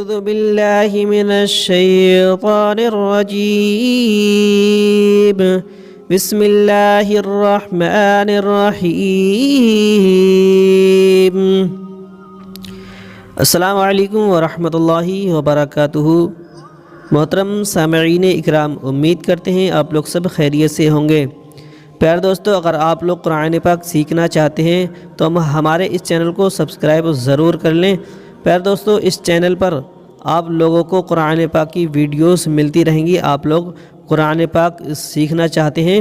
أعوذ بالله من الشيطان الرجيم بسم الله الرحمن الرحيم السلام علیکم ورحمۃ اللہ وبرکاتہ۔ محترم سامعین اکرام، امید کرتے ہیں آپ لوگ سب خیریت سے ہوں گے۔ پیارے دوستو، اگر آپ لوگ قرآن پاک سیکھنا چاہتے ہیں تو ہمارے اس چینل کو سبسکرائب ضرور کر لیں۔ پیارے دوستو، اس چینل پر آپ لوگوں کو قرآن پاک کی ویڈیوز ملتی رہیں گی۔ آپ لوگ قرآن پاک سیکھنا چاہتے ہیں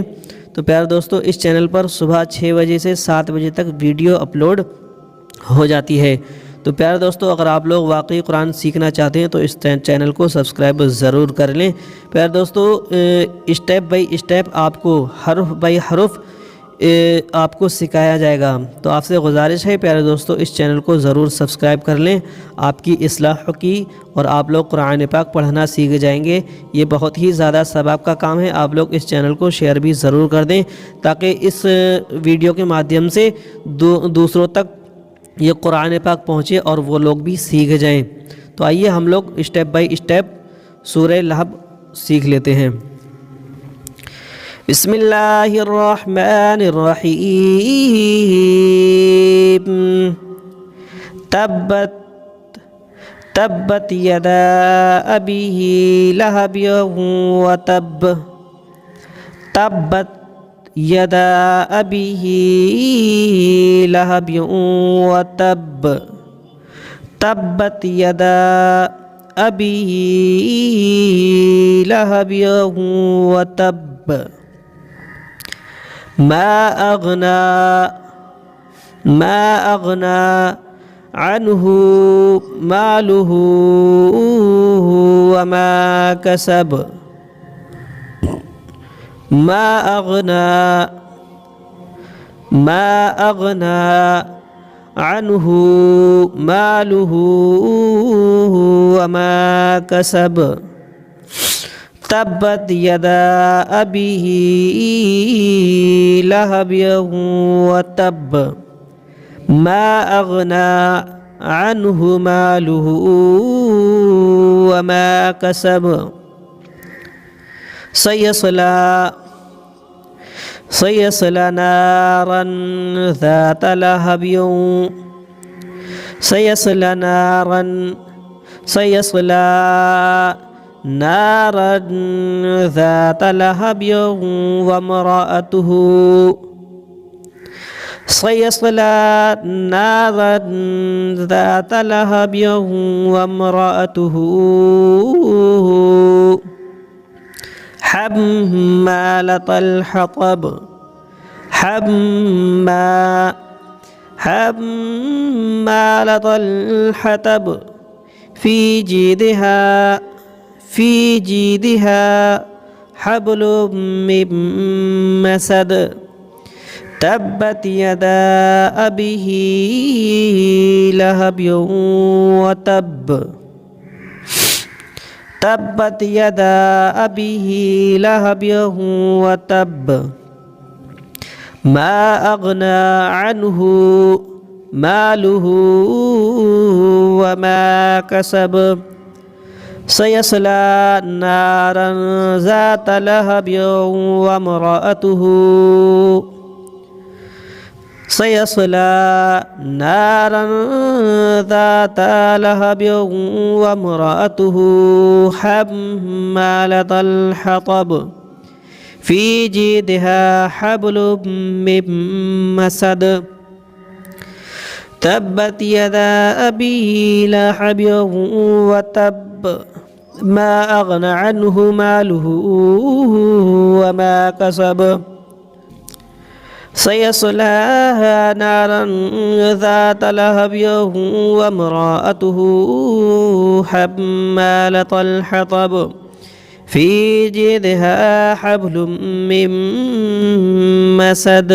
تو پیارے دوستو، اس چینل پر صبح 6 بجے سے 7 بجے تک ویڈیو اپلوڈ ہو جاتی ہے۔ تو پیارے دوستو، اگر آپ لوگ واقعی قرآن سیکھنا چاہتے ہیں تو اس چینل کو سبسکرائب ضرور کر لیں۔ پیارے دوستو، اسٹیپ بائی اسٹیپ آپ کو حرف بائی حرف آپ کو سکھایا جائے گا۔ تو آپ سے گزارش ہے پیارے دوستو، اس چینل کو ضرور سبسکرائب کر لیں۔ آپ کی اصلاح کی اور آپ لوگ قرآن پاک پڑھنا سیکھ جائیں گے۔ یہ بہت ہی زیادہ ثواب کا کام ہے۔ آپ لوگ اس چینل کو شیئر بھی ضرور کر دیں تاکہ اس ویڈیو کے مادھیم سے دوسروں تک یہ قرآن پاک پہنچے اور وہ لوگ بھی سیکھ جائیں۔ تو آئیے ہم لوگ اسٹیپ بائی اسٹیپ سورہ لہب سیکھ لیتے ہیں۔ بسم اللہ الرحمن الرحیم۔ تبت یدا ابی لہب وتب۔ تبت یدا ابی لہب وتب۔ تبت یدا ابی لہب وتب۔ ما اغنى عنه ماله وما كسب۔ ما اغنى عنه ماله وما كسب۔ تبت یدا ابی لہب وتب۔ ما اغنى عنه ماله وما كسب۔ سيصلى نارا ذات لهب۔ سيصلى نارا ذات لهب وامرأته۔ سيصلى نارا ذات لهب وامرأته حمالة الحطب۔ حمالة الحطب في جيدها حبل من مسد۔ تبت یدا ابی لہب وتب۔ تبت یدا ابی لہب وتب۔ ما اغنى عنه ماله وما كسب۔ سيصلى نارا ذات لهب وامرأته۔ سيصلى نارا ذات لهب وامرأته حمالة الحطب في جيدها حبل من مسد۔ تبت يدا أبي لهب وتب۔ ما أغنى عنه ماله وما كسب۔ سيصلى نارا ذات لهب وامرأته حمالة الحطب في جيدها حبل من مسد۔